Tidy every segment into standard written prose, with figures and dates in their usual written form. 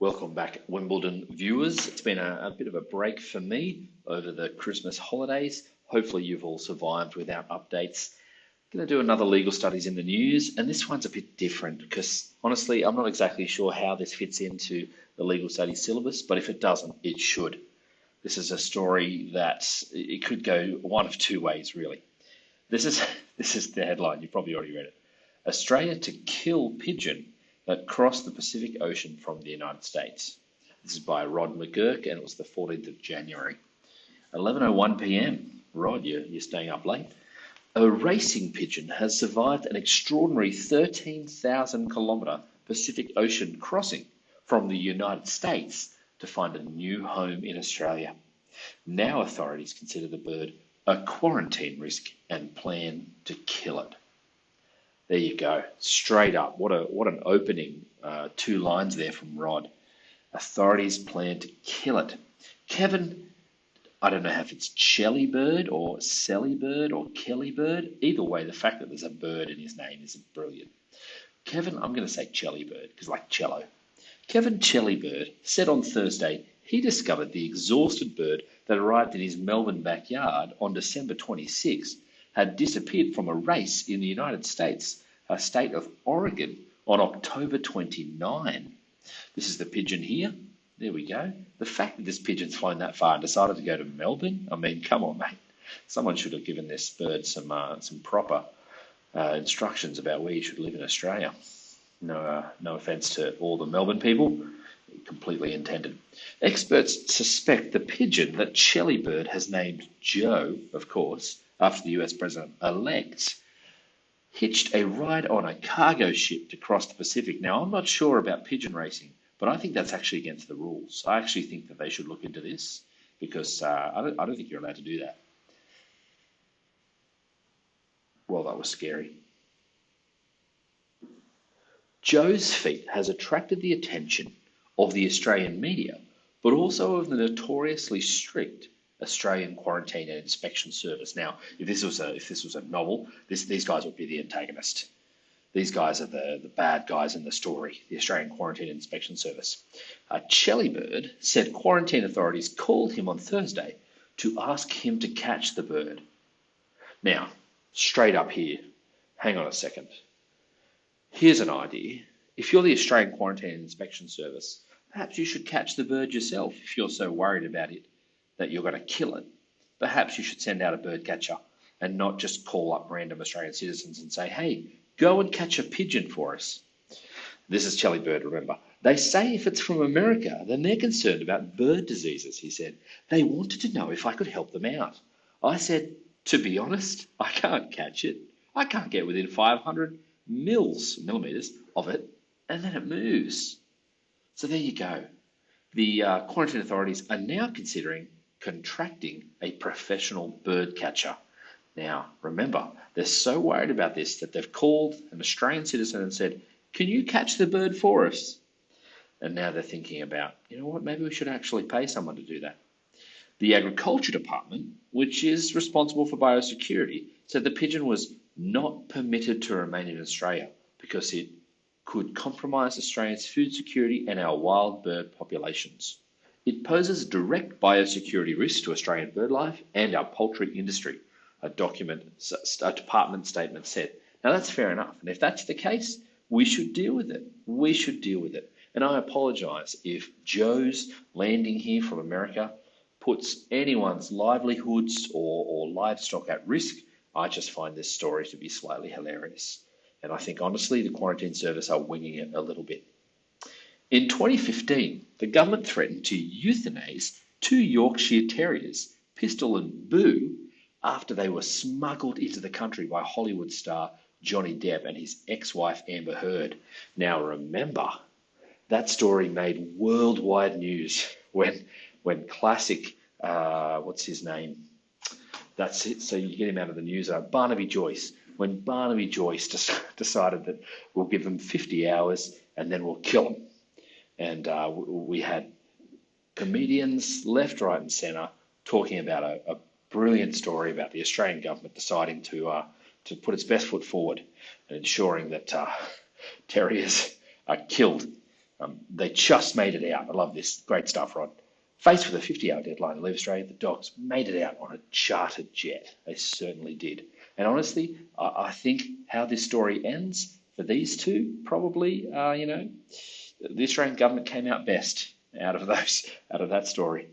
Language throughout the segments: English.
Welcome back, Wimbledon viewers. It's been a bit of a break for me over the Christmas holidays. Hopefully you've all survived without updates. Going to do another legal studies in the news, and this one's a bit different because honestly, I'm not exactly sure how this fits into the legal studies syllabus, but if it doesn't, it should. This is a story that it could go one of two ways, really. This is this is the headline. You've probably already read it. Australia to kill pigeon that crossed the Pacific Ocean from the United States. This is by Rod McGurk, and it was the 14th of January. 11:01 p.m. Rod, you're staying up late. A racing pigeon has survived an extraordinary 13,000-kilometre Pacific Ocean crossing from the United States to find a new home in Australia. Now authorities consider the bird a quarantine risk and plan to kill it. There you go, straight up. What an opening. Two lines there from Rod. Authorities plan to kill it. Kevin, I don't know if it's Chelly Bird or Sally Bird or Kelly Bird. Either way, the fact that there's a bird in his name is brilliant. Kevin, I'm going to say Chelly Bird because like cello. Kevin Chelly Bird said on Thursday he discovered the exhausted bird that arrived in his Melbourne backyard on December 26 had disappeared from a race in the United States, a state of Oregon, on October 29. This is the pigeon here. There we go. The fact that this pigeon's flown that far and decided to go to Melbourne, I mean, come on, mate. Someone should have given this bird some proper instructions about where you should live in Australia. No offence to all the Melbourne people, completely intended. Experts suspect the pigeon that Chelly Bird has named Joe, of course, after the US president-elect, hitched a ride on a cargo ship to cross the Pacific. Now, I'm not sure about pigeon racing, but I think that's actually against the rules. I actually think that they should look into this because I don't think you're allowed to do that. Well, that was scary. Joe's feat has attracted the attention of the Australian media, but also of the notoriously strict Australian Quarantine and Inspection Service. Now, if this was a novel, these guys would be the antagonist. These guys are the bad guys in the story, the Australian Quarantine and Inspection Service. Chelly Bird said quarantine authorities called him on Thursday to ask him to catch the bird. Now, straight up here, hang on a second. Here's an idea. If you're the Australian Quarantine and Inspection Service, perhaps you should catch the bird yourself if you're so worried about it that you're going to kill it. Perhaps you should send out a bird catcher and not just call up random Australian citizens and say, hey, go and catch a pigeon for us. This is Chelly Bird, remember. They say if it's from America, then they're concerned about bird diseases, he said. They wanted to know if I could help them out. I said, to be honest, I can't catch it. I can't get within 500 millimeters of it, and then it moves. So there you go. The quarantine authorities are now considering contracting a professional bird catcher. Now, remember, they're so worried about this that they've called an Australian citizen and said, can you catch the bird for us? And now they're thinking about, you know what, maybe we should actually pay someone to do that. The Agriculture Department, which is responsible for biosecurity, said the pigeon was not permitted to remain in Australia because it could compromise Australia's food security and our wild bird populations. It poses direct biosecurity risk to Australian bird life and our poultry industry, a department statement said. Now that's fair enough. And if that's the case, we should deal with it. We should deal with it. And I apologise if Joe's landing here from America puts anyone's livelihoods or livestock at risk. I just find this story to be slightly hilarious. And I think, honestly, the Quarantine Service are winging it a little bit. In 2015, the government threatened to euthanize 2 Yorkshire Terriers, Pistol and Boo, after they were smuggled into the country by Hollywood star Johnny Depp and his ex-wife Amber Heard. Now remember, that story made worldwide news when classic, what's his name? That's it, so you get him out of the news. Barnaby Joyce. When Barnaby Joyce decided that we'll give him 50 hours and then we'll kill him. And we had comedians left, right and centre talking about a brilliant story about the Australian government deciding to put its best foot forward and ensuring that terriers are killed They just made it out. I love this. Great stuff, Rod. Faced with a 50-hour deadline to leave Australia, the Dogs made it out on a chartered jet. They certainly did. And honestly, I think how this story ends for these two, probably, the Australian government came out best out of that story.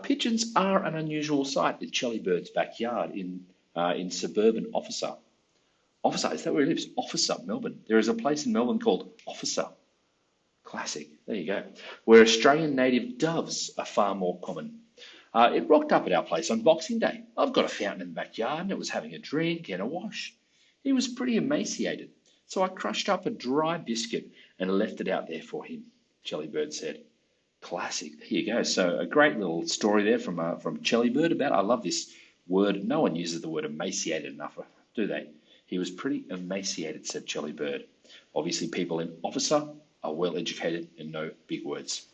Pigeons are an unusual sight in Chelly Bird's backyard in suburban Officer. Officer, is that where he lives? Officer, Melbourne. There is a place in Melbourne called Officer. Classic. There you go. Where Australian native doves are far more common. It rocked up at our place on Boxing Day. I've got a fountain in the backyard and it was having a drink and a wash. He was pretty emaciated, so I crushed up a dry biscuit and left it out there for him, Chelly Bird said. Classic. There you go. So a great little story there from Chelly Bird about. I love this word. No one uses the word emaciated enough, do they? He was pretty emaciated, said Chelly Bird. Obviously, people in Officer are well educated and know big words.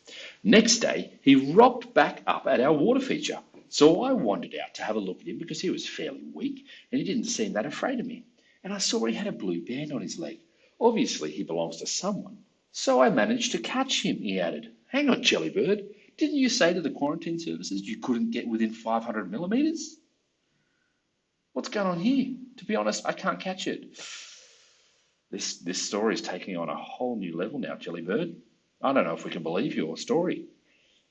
Next day, he rocked back up at our water feature. So I wandered out to have a look at him because he was fairly weak and he didn't seem that afraid of me. And I saw he had a blue band on his leg. Obviously, he belongs to someone. So I managed to catch him, he added. Hang on, Chelly Bird. Didn't you say to the quarantine services you couldn't get within 500 millimetres? What's going on here? To be honest, I can't catch it. This story is taking on a whole new level now, Chelly Bird. I don't know if we can believe your story.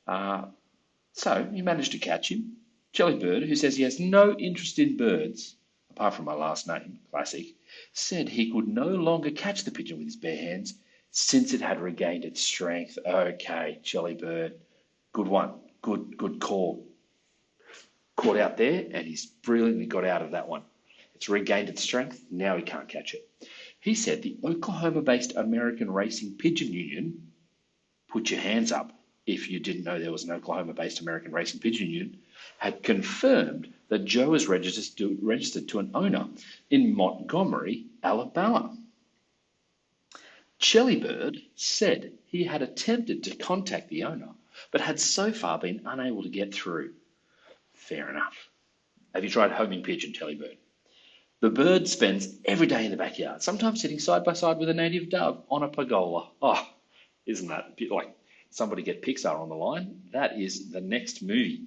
So you managed to catch him. Chelly Bird, who says he has no interest in birds, apart from my last name, Classic, said he could no longer catch the pigeon with his bare hands since it had regained its strength. Okay, Chelly Bird. Good one. Good call. Caught out there, and he's brilliantly got out of that one. It's regained its strength. Now he can't catch it. He said the Oklahoma-based American Racing Pigeon Union, put your hands up if you didn't know there was an Oklahoma-based American Racing Pigeon Union, had confirmed that Joe was registered to an owner in Montgomery, Alabama. Chelly Bird said he had attempted to contact the owner, but had so far been unable to get through. Fair enough. Have you tried homing pigeon, Chelly Bird? The bird spends every day in the backyard, sometimes sitting side by side with a native dove on a pergola. Oh, isn't that a bit like somebody get Pixar on the line? That is the next movie.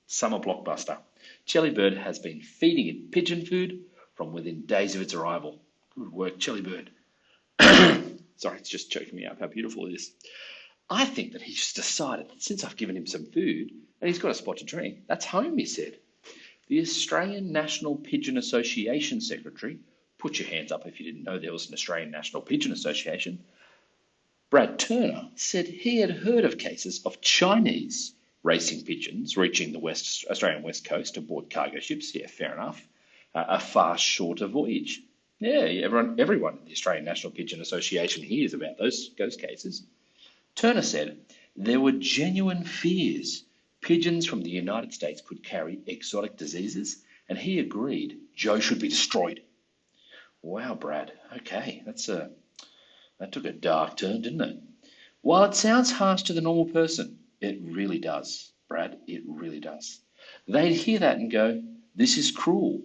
Summer blockbuster. Chelly Bird has been feeding it pigeon food from within days of its arrival. Good work, Chelly Bird. Sorry, it's just choking me up how beautiful it is. I think that he's decided that since I've given him some food and he's got a spot to drink, that's home, he said. The Australian National Pigeon Association Secretary, put your hands up if you didn't know there was an Australian National Pigeon Association, Brad Turner, said he had heard of cases of Chinese racing pigeons reaching the Australian west coast aboard cargo ships. Yeah, fair enough. A far shorter voyage. Yeah, everyone in the Australian National Pigeon Association hears about those cases. Turner said there were genuine fears pigeons from the United States could carry exotic diseases, and he agreed Joe should be destroyed. Wow, Brad. Okay, that took a dark turn, didn't it? While it sounds harsh to the normal person, it really does, Brad. It really does. They'd hear that and go, this is cruel.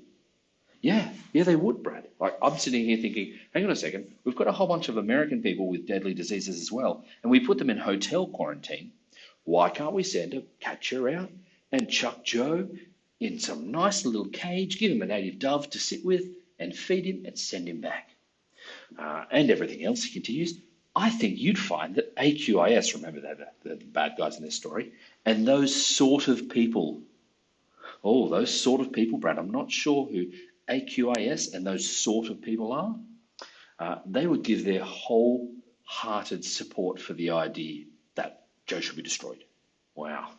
Yeah, they would, Brad. Like, I'm sitting here thinking, hang on a second, we've got a whole bunch of American people with deadly diseases as well, and we put them in hotel quarantine. Why can't we send a catcher out and chuck Joe in some nice little cage, give him a native dove to sit with, and feed him and send him back? And everything else, he continues, I think you'd find that AQIS, remember that, the bad guys in this story, and those sort of people, Brad, I'm not sure who AQIS and those sort of people are, they would give their wholehearted support for the idea that Joe should be destroyed. Wow.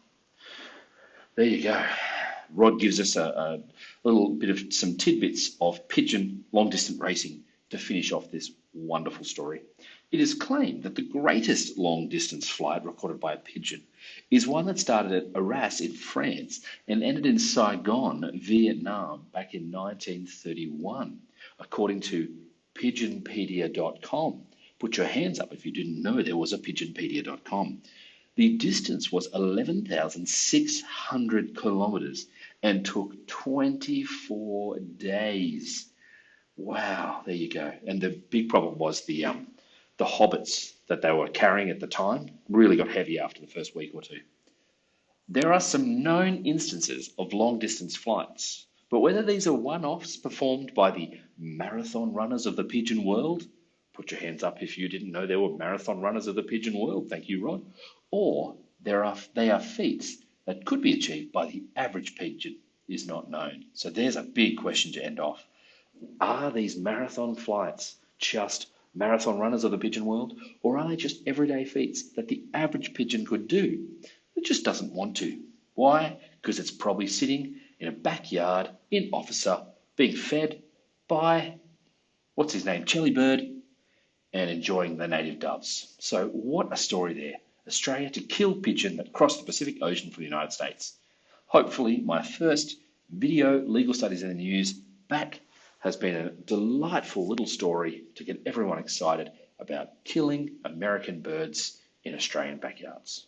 There you go. Rod gives us a little bit of some tidbits of pigeon long-distance racing to finish off this wonderful story. It is claimed that the greatest long-distance flight recorded by a pigeon is one that started at Arras in France and ended in Saigon, Vietnam, back in 1931, according to pigeonpedia.com. Put your hands up if you didn't know there was a pigeonpedia.com. The distance was 11,600 kilometres and took 24 days. Wow, there you go. And the big problem was the The hobbits that they were carrying at the time really got heavy after the first week or two. There are some known instances of long distance flights, but whether these are one offs performed by the marathon runners of the pigeon world, put your hands up if you didn't know there were marathon runners of the pigeon world, thank you, Rod, or they are feats that could be achieved by the average pigeon is not known. So there's a big question to end off. Are these marathon flights just marathon runners of the pigeon world, or are they just everyday feats that the average pigeon could do? It just doesn't want to. Why? Because it's probably sitting in a backyard in Officer being fed by, what's his name, Chellybird, and enjoying the native doves. So what a story there. Australia to kill pigeon that crossed the Pacific Ocean for the United States. Hopefully my first video legal studies in the news back has been a delightful little story to get everyone excited about killing American birds in Australian backyards.